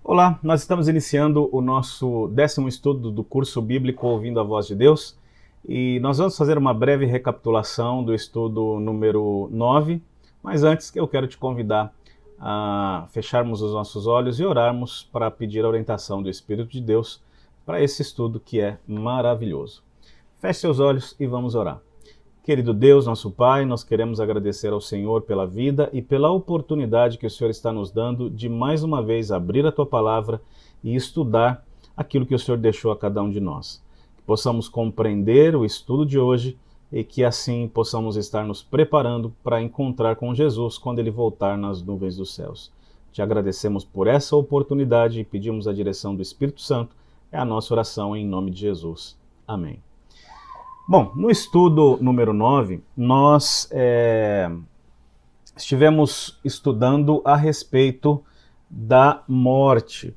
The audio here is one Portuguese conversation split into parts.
Olá, nós estamos iniciando o nosso 10º estudo do curso bíblico Ouvindo a Voz de Deus e nós vamos fazer uma breve recapitulação do estudo número 9, mas antes eu quero te convidar a fecharmos os nossos olhos e orarmos para pedir a orientação do Espírito de Deus para esse estudo que é maravilhoso. Feche seus olhos e vamos orar. Querido Deus, nosso Pai, nós queremos agradecer ao Senhor pela vida e pela oportunidade que o Senhor está nos dando de mais uma vez abrir a Tua Palavra e estudar aquilo que o Senhor deixou a cada um de nós. Que possamos compreender o estudo de hoje e que assim possamos estar nos preparando para encontrar com Jesus quando Ele voltar nas nuvens dos céus. Te agradecemos por essa oportunidade e pedimos a direção do Espírito Santo. É a nossa oração em nome de Jesus. Amém. Bom, no estudo número 9, nós estivemos estudando a respeito da morte.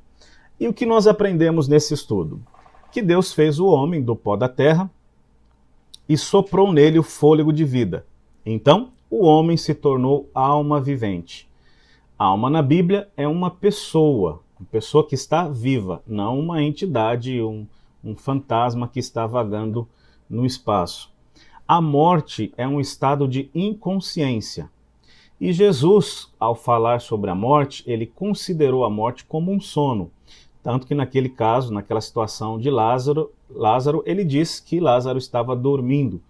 E o que nós aprendemos nesse estudo? Que Deus fez o homem do pó da terra e soprou nele o fôlego de vida. Então, o homem se tornou alma vivente. Alma na Bíblia é uma pessoa que está viva, não uma entidade, um fantasma que está vagando no espaço. A morte é um estado de inconsciência. E Jesus, ao falar sobre a morte, ele considerou a morte como um sono. Tanto que naquele caso, naquela situação de Lázaro, ele diz que Lázaro estava dormindo.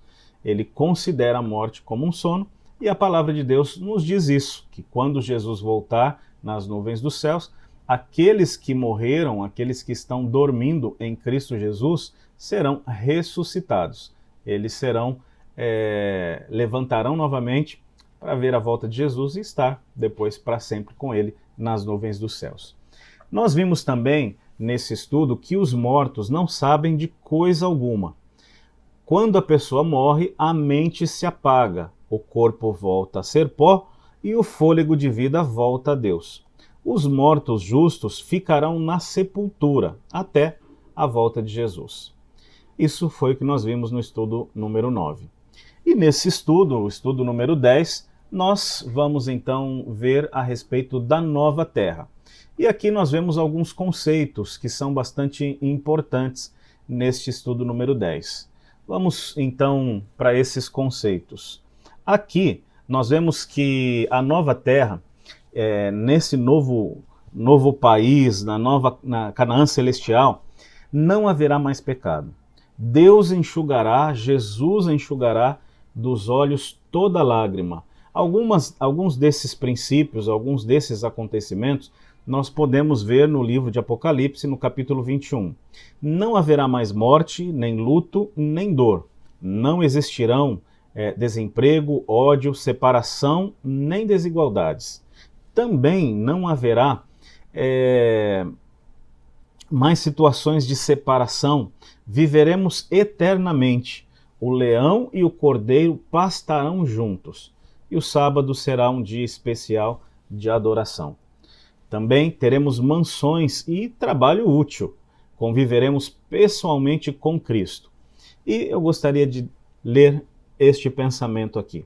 Ele considera a morte como um sono e a palavra de Deus nos diz isso, que quando Jesus voltar nas nuvens dos céus, aqueles que morreram, aqueles que estão dormindo em Cristo Jesus, serão ressuscitados. Eles levantarão novamente para ver a volta de Jesus e estar depois para sempre com Ele nas nuvens dos céus. Nós vimos também nesse estudo que os mortos não sabem de coisa alguma. Quando a pessoa morre, a mente se apaga, o corpo volta a ser pó e o fôlego de vida volta a Deus. Os mortos justos ficarão na sepultura até a volta de Jesus. Isso foi o que nós vimos no estudo número 9. E nesse estudo, o estudo número 10, nós vamos então ver a respeito da nova terra. E aqui nós vemos alguns conceitos que são bastante importantes neste estudo número 10. Vamos então para esses conceitos. Aqui nós vemos que a nova terra, nesse novo país, na Canaã celestial, não haverá mais pecado. Deus enxugará, Jesus enxugará dos olhos toda lágrima. Alguns desses princípios, alguns desses acontecimentos, nós podemos ver no livro de Apocalipse, no capítulo 21. Não haverá mais morte, nem luto, nem dor. Não existirão desemprego, ódio, separação, nem desigualdades. Também não haverá mais situações de separação. Viveremos eternamente. O leão e o cordeiro pastarão juntos. E o sábado será um dia especial de adoração. Também teremos mansões e trabalho útil. Conviveremos pessoalmente com Cristo. E eu gostaria de ler este pensamento aqui.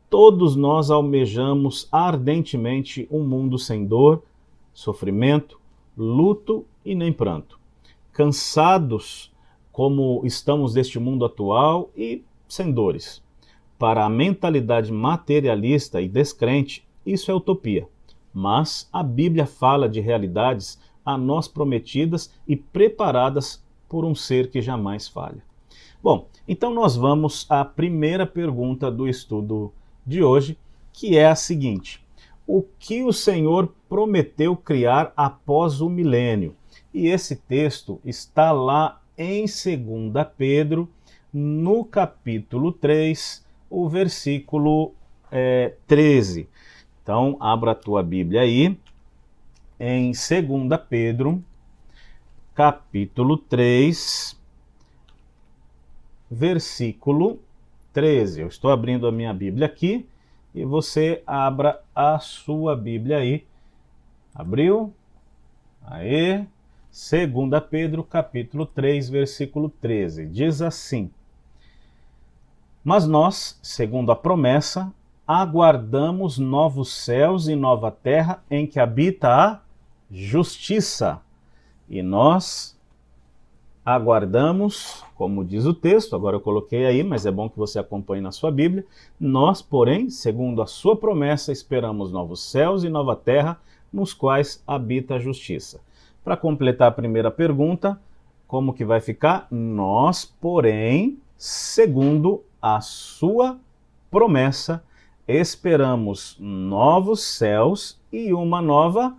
Todos nós almejamos ardentemente um mundo sem dor, sofrimento, luto e nem pranto. Cansados como estamos deste mundo atual e sem dores. Para a mentalidade materialista e descrente, isso é utopia. Mas a Bíblia fala de realidades a nós prometidas e preparadas por um ser que jamais falha. Bom, então nós vamos à primeira pergunta do estudo de hoje, que é a seguinte: o que o Senhor prometeu criar após o milênio? E esse texto está lá em 2 Pedro, no capítulo 3, o versículo 13. Então, abra a tua Bíblia aí, em 2 Pedro, capítulo 3, versículo 13. Eu estou abrindo a minha Bíblia aqui e você abra a sua Bíblia aí. Abriu? Aê! 2 Pedro, capítulo 3, versículo 13. Diz assim: Mas nós, segundo a promessa, aguardamos novos céus e nova terra em que habita a justiça. E nós aguardamos, como diz o texto, agora eu coloquei aí, mas é bom que você acompanhe na sua Bíblia. Nós, porém, segundo a sua promessa, esperamos novos céus e nova terra, nos quais habita a justiça. Para completar a primeira pergunta, como que vai ficar? Nós, porém, segundo a sua promessa, esperamos novos céus e uma nova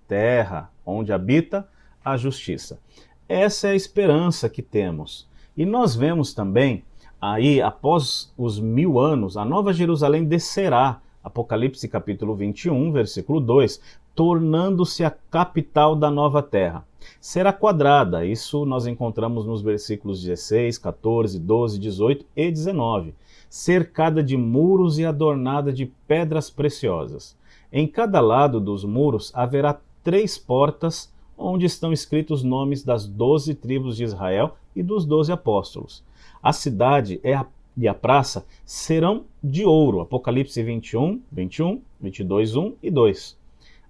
terra, onde habita a justiça. Essa é a esperança que temos. E nós vemos também, aí após os 1000 anos, a Nova Jerusalém descerá, Apocalipse capítulo 21, versículo 2, tornando-se a capital da nova terra. Será quadrada, isso nós encontramos nos versículos 16, 14, 12, 18 e 19, cercada de muros e adornada de pedras preciosas. Em cada lado dos muros haverá 3 portas, onde estão escritos os nomes das 12 tribos de Israel e dos 12 apóstolos. A cidade e a praça serão de ouro, Apocalipse 21, 22, 1 e 2.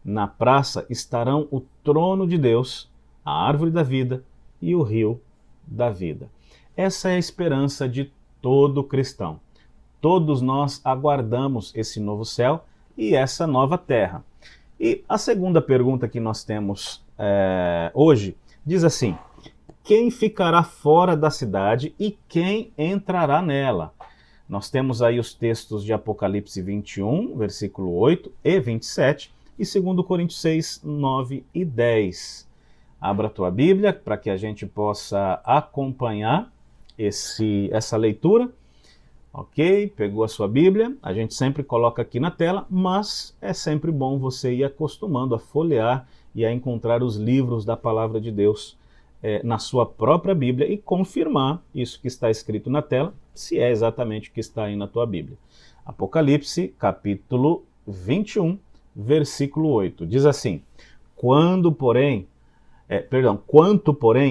Na praça estarão o trono de Deus, a árvore da vida e o rio da vida. Essa é a esperança de todo cristão. Todos nós aguardamos esse novo céu e essa nova terra. E a segunda pergunta que nós temos hoje diz assim: quem ficará fora da cidade e quem entrará nela? Nós temos aí os textos de Apocalipse 21, versículo 8 e 27, e 2 Coríntios 6, 9 e 10. Abra a tua Bíblia para que a gente possa acompanhar essa leitura. Ok? Pegou a sua Bíblia, a gente sempre coloca aqui na tela, mas é sempre bom você ir acostumando a folhear e a encontrar os livros da Palavra de Deus na sua própria Bíblia e confirmar isso que está escrito na tela, se é exatamente o que está aí na tua Bíblia. Apocalipse, capítulo 21, versículo 8, diz assim: quanto, porém,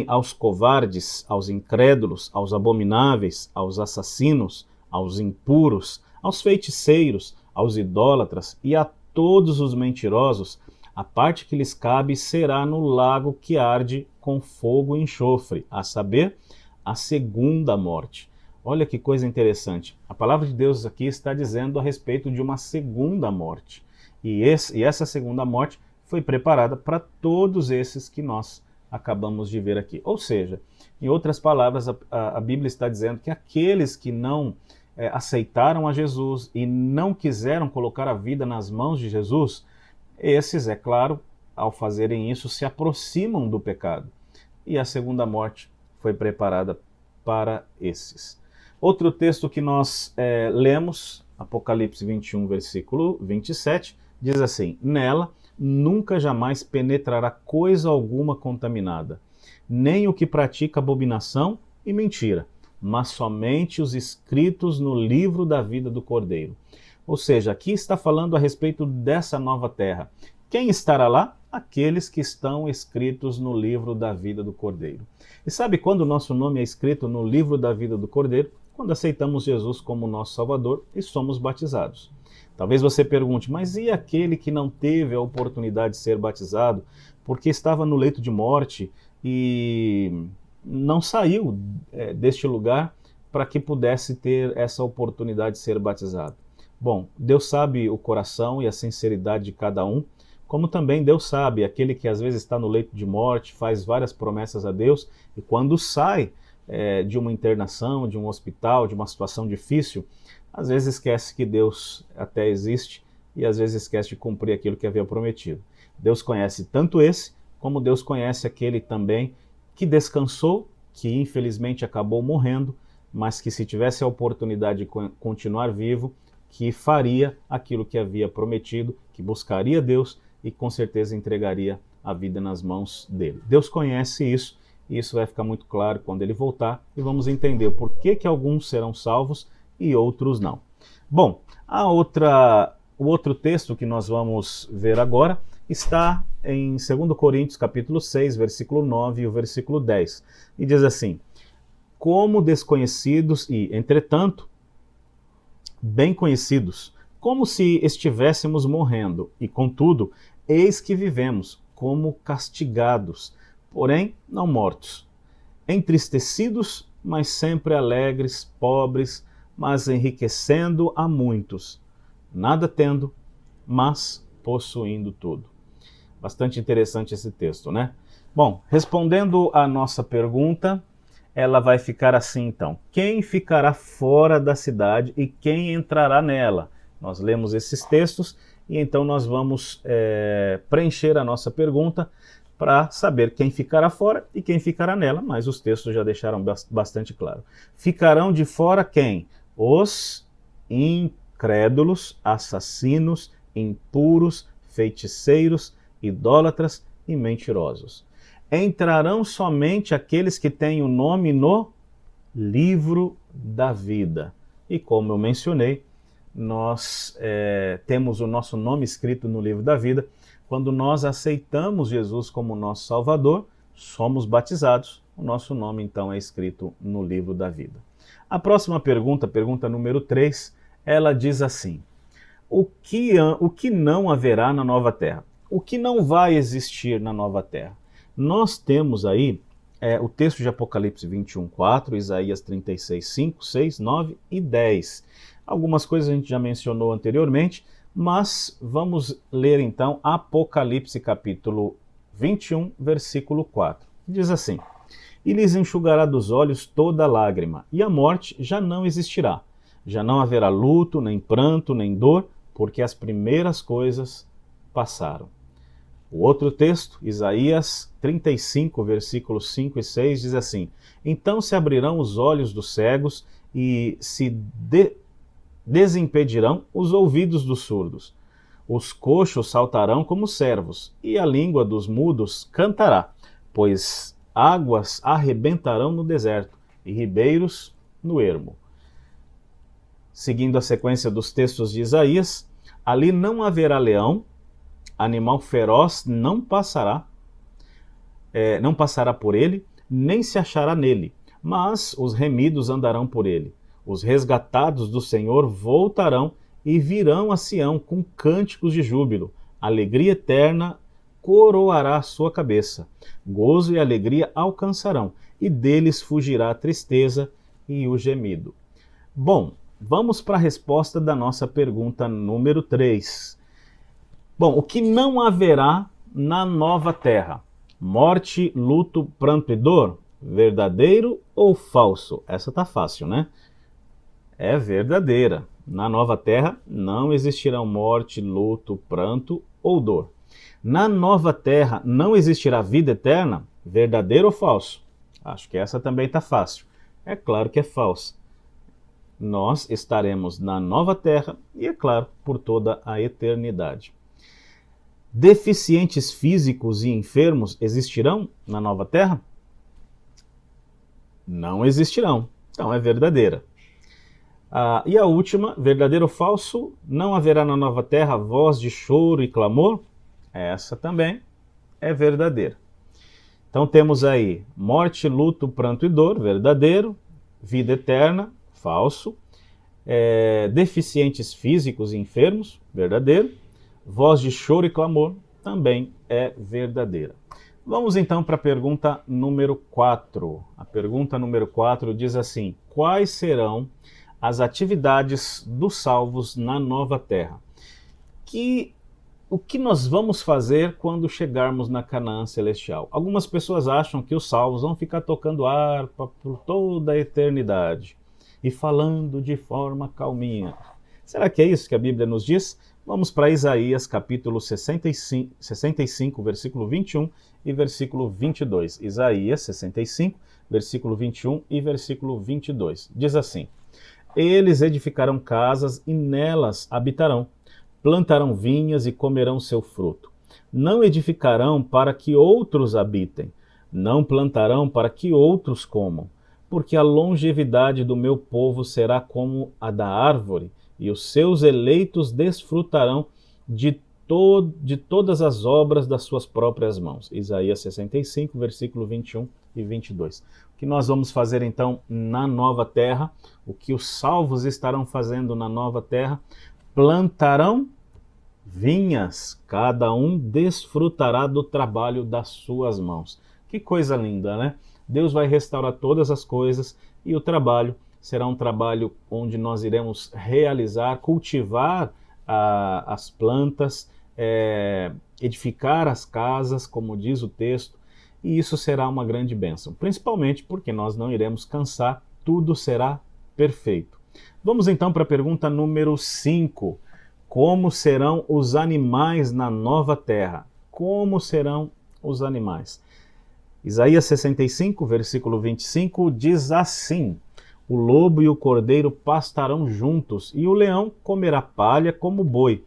aos covardes, aos incrédulos, aos abomináveis, aos assassinos, aos impuros, aos feiticeiros, aos idólatras e a todos os mentirosos, a parte que lhes cabe será no lago que arde com fogo e enxofre, a saber, a segunda morte. Olha que coisa interessante. A palavra de Deus aqui está dizendo a respeito de uma segunda morte. E essa segunda morte foi preparada para todos esses que nós acabamos de ver aqui. Ou seja, em outras palavras, a Bíblia está dizendo que aqueles que não aceitaram a Jesus e não quiseram colocar a vida nas mãos de Jesus, esses, é claro, ao fazerem isso, se aproximam do pecado. E a segunda morte foi preparada para esses. Outro texto que nós lemos, Apocalipse 21, versículo 27, diz assim: nela nunca jamais penetrará coisa alguma contaminada, nem o que pratica abominação e mentira, mas somente os escritos no livro da vida do Cordeiro. Ou seja, aqui está falando a respeito dessa nova terra. Quem estará lá? Aqueles que estão escritos no livro da vida do Cordeiro. E sabe quando o nosso nome é escrito no livro da vida do Cordeiro? Quando aceitamos Jesus como nosso Salvador e somos batizados. Talvez você pergunte, mas e aquele que não teve a oportunidade de ser batizado porque estava no leito de morte e não saiu deste lugar para que pudesse ter essa oportunidade de ser batizado? Bom, Deus sabe o coração e a sinceridade de cada um, como também Deus sabe aquele que às vezes está no leito de morte, faz várias promessas a Deus e quando sai de uma internação, de um hospital, de uma situação difícil, às vezes esquece que Deus até existe e às vezes esquece de cumprir aquilo que havia prometido. Deus conhece tanto esse, como Deus conhece aquele também que descansou, que infelizmente acabou morrendo, mas que se tivesse a oportunidade de continuar vivo, que faria aquilo que havia prometido, que buscaria Deus e com certeza entregaria a vida nas mãos dele. Deus conhece isso e isso vai ficar muito claro quando ele voltar e vamos entender por que alguns serão salvos e outros não. Bom, o outro texto que nós vamos ver agora está em 2 Coríntios capítulo 6, versículo 9 e o versículo 10. E diz assim: como desconhecidos e, entretanto, bem conhecidos, como se estivéssemos morrendo, e contudo, eis que vivemos, como castigados, porém não mortos, entristecidos, mas sempre alegres, pobres, mas enriquecendo a muitos, nada tendo, mas possuindo tudo. Bastante interessante esse texto, né? Bom, respondendo à nossa pergunta, ela vai ficar assim então: quem ficará fora da cidade e quem entrará nela? Nós lemos esses textos e então nós vamos preencher a nossa pergunta para saber quem ficará fora e quem ficará nela, mas os textos já deixaram bastante claro. Ficarão de fora quem? Os incrédulos, assassinos, impuros, feiticeiros, idólatras e mentirosos. Entrarão somente aqueles que têm o nome no livro da vida. E como eu mencionei, nós temos o nosso nome escrito no livro da vida. Quando nós aceitamos Jesus como nosso Salvador, somos batizados, o nosso nome então é escrito no livro da vida. A próxima pergunta, pergunta número 3, ela diz assim: o que não haverá na nova terra? O que não vai existir na nova terra? Nós temos aí o texto de Apocalipse 21:4, Isaías 36:5, 6, 9 e 10. Algumas coisas a gente já mencionou anteriormente, mas vamos ler então Apocalipse capítulo 21, versículo 4. Diz assim: e lhes enxugará dos olhos toda lágrima, e a morte já não existirá. Já não haverá luto, nem pranto, nem dor, porque as primeiras coisas passaram. O outro texto, Isaías 35, versículos 5 e 6, diz assim: então se abrirão os olhos dos cegos e se desimpedirão os ouvidos dos surdos. Os coxos saltarão como servos, e a língua dos mudos cantará, pois águas arrebentarão no deserto, e ribeiros no ermo. Seguindo a sequência dos textos de Isaías, ali não haverá leão, animal feroz não passará por ele, nem se achará nele, mas os remidos andarão por ele. Os resgatados do Senhor voltarão e virão a Sião com cânticos de júbilo. Alegria eterna coroará a sua cabeça. Gozo e alegria alcançarão, e deles fugirá a tristeza e o gemido. Bom, vamos para a resposta da nossa pergunta número 3. Bom, o que não haverá na nova terra? Morte, luto, pranto e dor? Verdadeiro ou falso? Essa tá fácil, né? É verdadeira. Na nova terra não existirão morte, luto, pranto ou dor. Na nova terra não existirá vida eterna? Verdadeiro ou falso? Acho que essa também tá fácil. É claro que é falso. Nós estaremos na nova terra e, é claro, por toda a eternidade. Deficientes físicos e enfermos existirão na nova terra? Não existirão. Então é verdadeira. E a última, verdadeiro ou falso? Não haverá na nova terra voz de choro e clamor? Essa também é verdadeira. Então temos aí morte, luto, pranto e dor, verdadeiro. Vida eterna, falso. Deficientes físicos e enfermos, verdadeiro. Voz de choro e clamor, também é verdadeira. Vamos então para a pergunta número 4. A pergunta número 4 diz assim: quais serão as atividades dos salvos na nova terra? O que nós vamos fazer quando chegarmos na Canaã celestial? Algumas pessoas acham que os salvos vão ficar tocando harpa por toda a eternidade e falando de forma calminha. Será que é isso que a Bíblia nos diz? Vamos para Isaías capítulo 65, versículo 21 e versículo 22. Isaías 65, versículo 21 e versículo 22. Diz assim: eles edificarão casas e nelas habitarão, plantarão vinhas e comerão seu fruto. Não edificarão para que outros habitem, não plantarão para que outros comam, porque a longevidade do meu povo será como a da árvore, e os seus eleitos desfrutarão de todas as obras das suas próprias mãos. Isaías 65, versículo 21 e 22. O que nós vamos fazer então na nova terra? O que os salvos estarão fazendo na nova terra? Plantarão vinhas, cada um desfrutará do trabalho das suas mãos. Que coisa linda, né? Deus vai restaurar todas as coisas e o trabalho será um trabalho onde nós iremos realizar, cultivar as plantas, edificar as casas, como diz o texto, e isso será uma grande bênção, principalmente porque nós não iremos cansar, tudo será perfeito. Vamos então para a pergunta número 5. Como serão os animais na nova terra? Como serão os animais? Isaías 65, versículo 25, diz assim: o lobo e o cordeiro pastarão juntos, e o leão comerá palha como boi.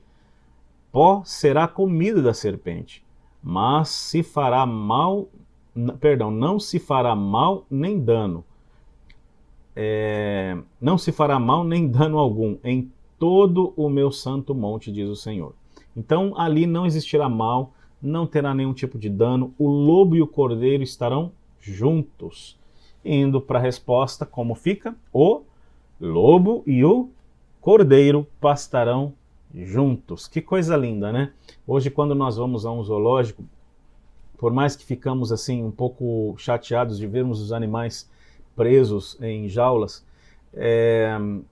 Pó será a comida da serpente, mas se fará mal, não se fará mal nem dano. Não se fará mal nem dano algum em todo o meu santo monte, diz o Senhor. Então ali não existirá mal, não terá nenhum tipo de dano, o lobo e o cordeiro estarão juntos. Indo para a resposta, como fica? O lobo e o cordeiro pastarão juntos. Que coisa linda, né? Hoje, quando nós vamos a um zoológico, por mais que ficamos assim um pouco chateados de vermos os animais presos em jaulas,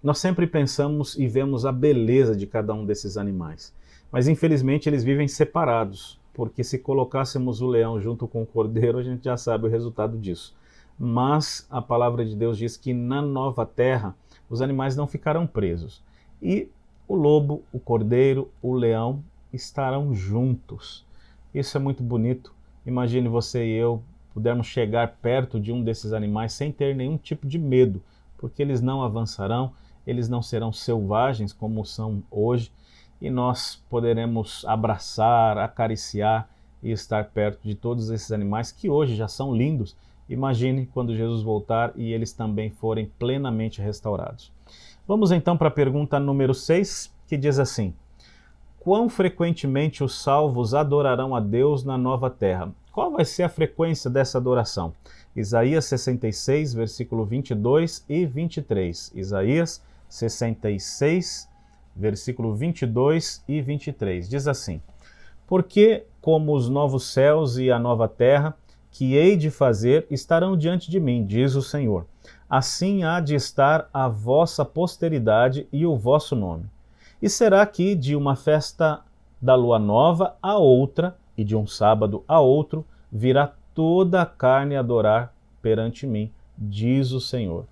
nós sempre pensamos e vemos a beleza de cada um desses animais. Mas infelizmente eles vivem separados, porque se colocássemos o leão junto com o cordeiro, a gente já sabe o resultado disso. Mas a palavra de Deus diz que na nova terra os animais não ficarão presos. E o lobo, o cordeiro, o leão estarão juntos. Isso é muito bonito. Imagine você e eu pudermos chegar perto de um desses animais sem ter nenhum tipo de medo, porque eles não avançarão, eles não serão selvagens como são hoje, e nós poderemos abraçar, acariciar e estar perto de todos esses animais que hoje já são lindos. Imagine quando Jesus voltar e eles também forem plenamente restaurados. Vamos então para a pergunta número 6, que diz assim: quão frequentemente os salvos adorarão a Deus na nova terra? Qual vai ser a frequência dessa adoração? Isaías 66, versículo 22 e 23. Isaías 66, versículo 22 e 23. Diz assim: porque como os novos céus e a nova terra, que hei de fazer, estarão diante de mim, diz o Senhor. Assim há de estar a vossa posteridade e o vosso nome. E será que de uma festa da lua nova a outra, e de um sábado a outro, virá toda a carne adorar perante mim, diz o Senhor.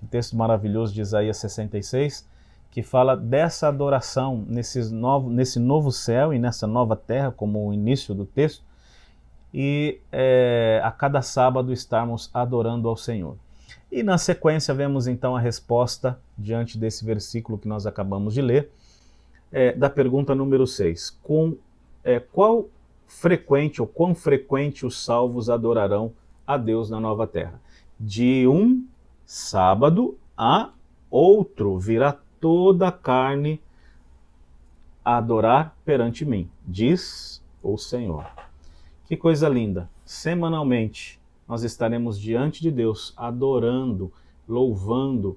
Que texto maravilhoso de Isaías 66, que fala dessa adoração nesse novo céu e nessa nova terra, como o início do texto, e a cada sábado estarmos adorando ao Senhor. E na sequência vemos então a resposta, diante desse versículo que nós acabamos de ler, da pergunta número 6. Quão frequente os salvos adorarão a Deus na nova terra? De um sábado a outro virá toda a carne a adorar perante mim, diz o Senhor. Que coisa linda! Semanalmente nós estaremos diante de Deus, adorando, louvando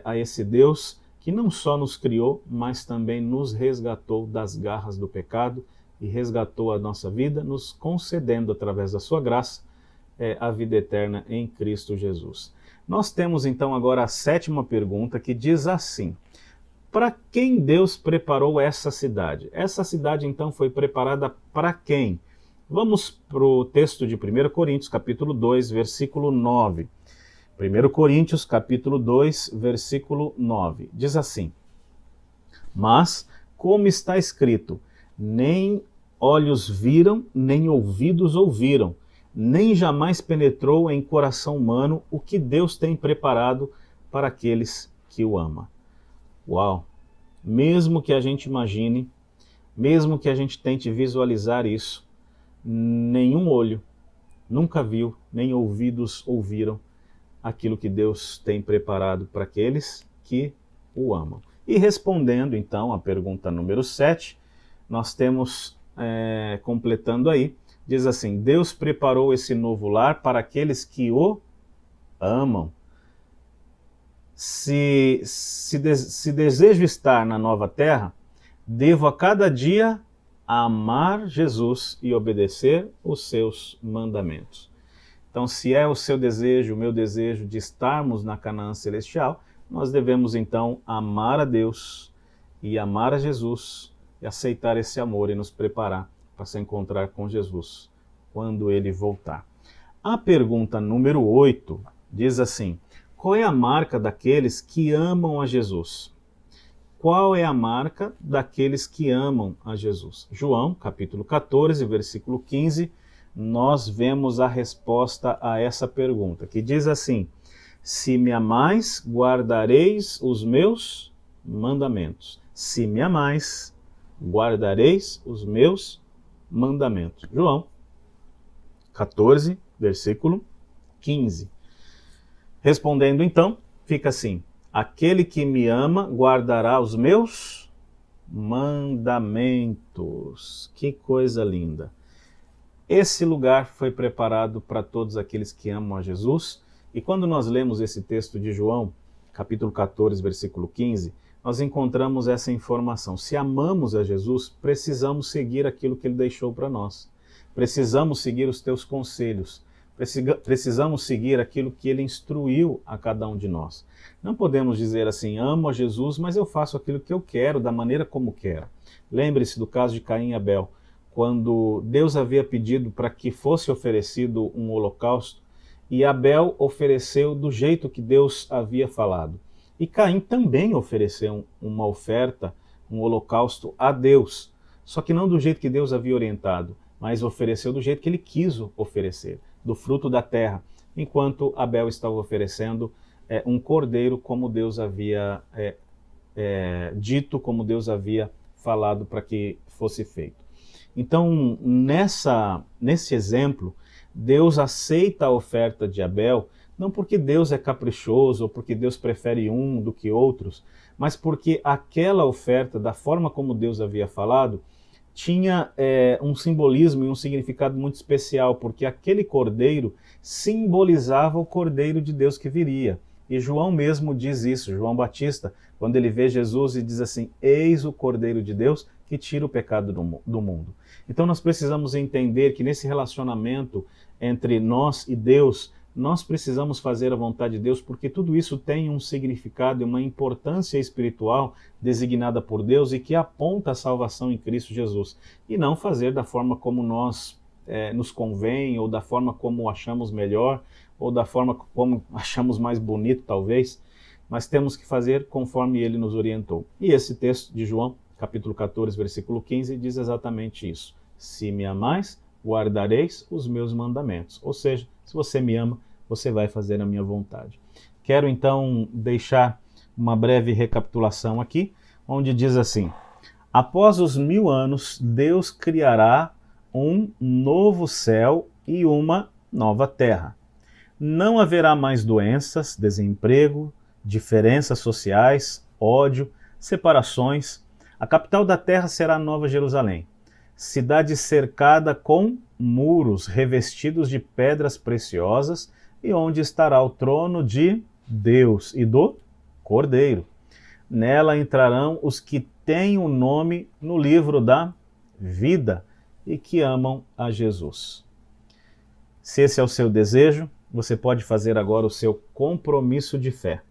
a esse Deus que não só nos criou, mas também nos resgatou das garras do pecado e resgatou a nossa vida, nos concedendo, através da sua graça, a vida eterna em Cristo Jesus. Nós temos então agora a 7ª pergunta, que diz assim: para quem Deus preparou essa cidade? Essa cidade então foi preparada para quem? Vamos para o texto de 1 Coríntios, capítulo 2, versículo 9. 1 Coríntios, capítulo 2, versículo 9. Diz assim: mas, como está escrito, nem olhos viram, nem ouvidos ouviram, nem jamais penetrou em coração humano o que Deus tem preparado para aqueles que o amam. Uau! Mesmo que a gente imagine, mesmo que a gente tente visualizar isso, nenhum olho nunca viu, nem ouvidos ouviram aquilo que Deus tem preparado para aqueles que o amam. E respondendo então à pergunta número 7, nós temos, completando aí, diz assim: Deus preparou esse novo lar para aqueles que o amam. Se desejo estar na nova terra, Devo a cada dia amar Jesus e obedecer os seus mandamentos. Então, se é o seu desejo, o meu desejo de estarmos na Canaã celestial, nós devemos então amar a Deus e amar a Jesus e aceitar esse amor e nos preparar para se encontrar com Jesus quando ele voltar. A pergunta número 8 diz assim: qual é a marca daqueles que amam a Jesus? Qual é a marca daqueles que amam a Jesus? João, capítulo 14, versículo 15, nós vemos a resposta a essa pergunta, que diz assim: se me amais, guardareis os meus mandamentos. Se me amais, guardareis os meus mandamentos. João 14, versículo 15. Respondendo então, fica assim: aquele que me ama guardará os meus mandamentos. Que coisa linda! Esse lugar foi preparado para todos aqueles que amam a Jesus. E quando nós lemos esse texto de João, capítulo 14, versículo 15, nós encontramos essa informação. Se amamos a Jesus, precisamos seguir aquilo que ele deixou para nós. Precisamos seguir os teus conselhos. Precisamos seguir aquilo que ele instruiu a cada um de nós. Não podemos dizer assim: amo a Jesus, mas eu faço aquilo que eu quero, da maneira como quero. Lembre-se do caso de Caim e Abel. Quando Deus havia pedido para que fosse oferecido um holocausto, e Abel ofereceu do jeito que Deus havia falado. E Caim também ofereceu uma oferta, um holocausto a Deus, só que não do jeito que Deus havia orientado, mas ofereceu do jeito que ele quis oferecer, do fruto da terra, enquanto Abel estava oferecendo um cordeiro como Deus havia dito, como Deus havia falado para que fosse feito. Então, nesse exemplo, Deus aceita a oferta de Abel, não porque Deus é caprichoso ou porque Deus prefere um do que outros, mas porque aquela oferta, da forma como Deus havia falado, tinha um simbolismo e um significado muito especial, porque aquele cordeiro simbolizava o cordeiro de Deus que viria. E João mesmo diz isso, João Batista, quando ele vê Jesus e diz assim: eis o cordeiro de Deus que tira o pecado do mundo. Então nós precisamos entender que nesse relacionamento entre nós e Deus, nós precisamos fazer a vontade de Deus, porque tudo isso tem um significado e uma importância espiritual designada por Deus e que aponta a salvação em Cristo Jesus. E não fazer da forma como nós nos convém, ou da forma como achamos melhor, ou da forma como achamos mais bonito talvez, mas temos que fazer conforme ele nos orientou. E esse texto de João, capítulo 14, versículo 15, diz exatamente isso: se me amais, guardareis os meus mandamentos. Ou seja, se você me ama, você vai fazer a minha vontade. Quero então deixar uma breve recapitulação aqui, onde diz assim: após os 1000 anos, Deus criará um novo céu e uma nova terra. Não haverá mais doenças, desemprego, diferenças sociais, ódio, separações. A capital da terra será a Nova Jerusalém, cidade cercada com muros revestidos de pedras preciosas e onde estará o trono de Deus e do Cordeiro. Nela entrarão os que têm o nome no livro da vida e que amam a Jesus. Se esse é o seu desejo, você pode fazer agora o seu compromisso de fé.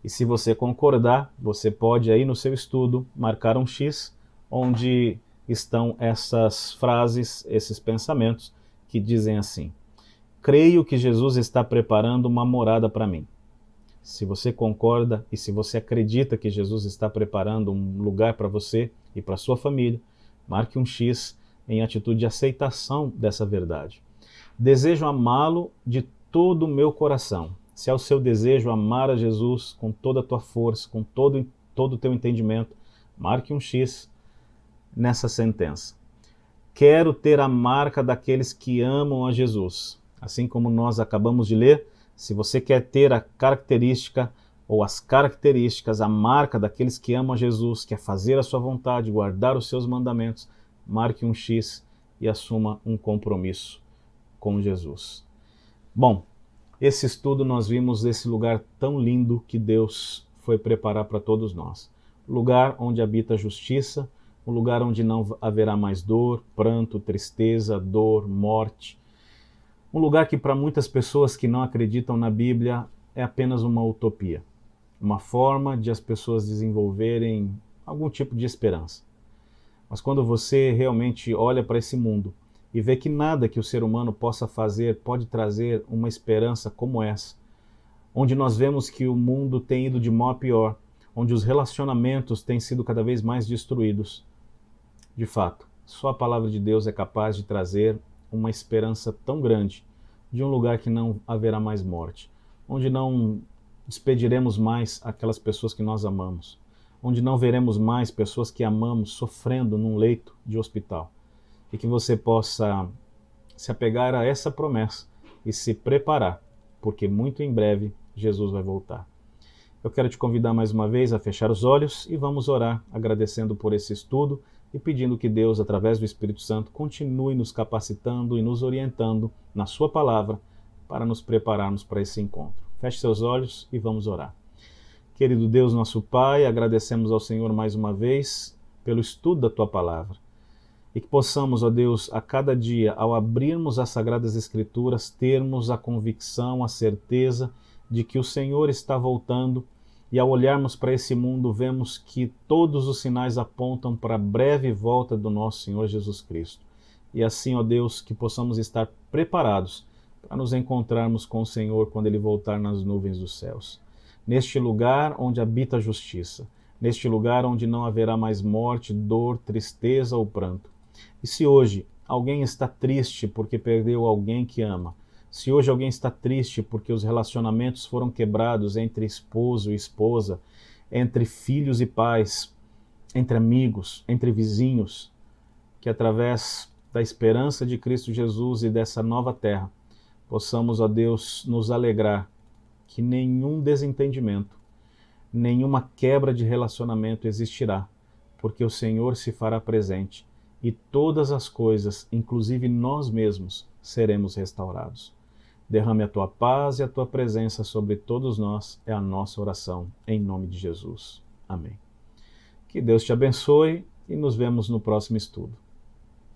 E se você concordar, você pode aí no seu estudo marcar um X, onde estão essas frases, esses pensamentos que dizem assim: creio que Jesus está preparando uma morada para mim. Se você concorda e se você acredita que Jesus está preparando um lugar para você e para sua família, marque um X em atitude de aceitação dessa verdade. Desejo amá-lo de todo o meu coração. Se é o seu desejo amar a Jesus com toda a tua força, com todo o teu entendimento, marque um X nessa sentença. Quero ter a marca daqueles que amam a Jesus. Assim como nós acabamos de ler, se você quer ter a característica ou as características, a marca daqueles que amam a Jesus, quer fazer a sua vontade, guardar os seus mandamentos, marque um X e assuma um compromisso com Jesus. Bom, esse estudo nós vimos esse lugar tão lindo que Deus foi preparar para todos nós. lugar onde habita a justiça, um lugar onde não haverá mais dor, pranto, tristeza, dor, morte. Um lugar que para muitas pessoas que não acreditam na Bíblia é apenas uma utopia, uma forma de as pessoas desenvolverem algum tipo de esperança. Mas quando você realmente olha para esse mundo e vê que nada que o ser humano possa fazer pode trazer uma esperança como essa, onde nós vemos que o mundo tem ido de mal a pior, onde os relacionamentos têm sido cada vez mais destruídos, de fato, só a palavra de Deus é capaz de trazer uma esperança tão grande de um lugar que não haverá mais morte, onde não despediremos mais aquelas pessoas que nós amamos, onde não veremos mais pessoas que amamos sofrendo num leito de hospital, e que você possa se apegar a essa promessa e se preparar, porque muito em breve Jesus vai voltar. Eu quero te convidar mais uma vez a fechar os olhos e vamos orar agradecendo por esse estudo e pedindo que Deus, através do Espírito Santo, continue nos capacitando e nos orientando na sua palavra para nos prepararmos para esse encontro. Feche seus olhos e vamos orar. Querido Deus, nosso Pai, agradecemos ao Senhor mais uma vez pelo estudo da Tua palavra. E que possamos, ó Deus, a cada dia, ao abrirmos as Sagradas Escrituras, termos a convicção, a certeza de que o Senhor está voltando, e ao olharmos para esse mundo, vemos que todos os sinais apontam para a breve volta do nosso Senhor Jesus Cristo. E assim, ó Deus, que possamos estar preparados para nos encontrarmos com o Senhor quando Ele voltar nas nuvens dos céus. Neste lugar onde habita a justiça, neste lugar onde não haverá mais morte, dor, tristeza ou pranto. E se hoje alguém está triste porque perdeu alguém que ama, se hoje alguém está triste porque os relacionamentos foram quebrados entre esposo e esposa, entre filhos e pais, entre amigos, entre vizinhos, que através da esperança de Cristo Jesus e dessa nova terra, possamos, ó Deus, nos alegrar que nenhum desentendimento, nenhuma quebra de relacionamento existirá, porque o Senhor se fará presente e todas as coisas, inclusive nós mesmos, seremos restaurados. Derrame a Tua paz e a Tua presença sobre todos nós, é a nossa oração, em nome de Jesus. Amém. Que Deus te abençoe e nos vemos no próximo estudo.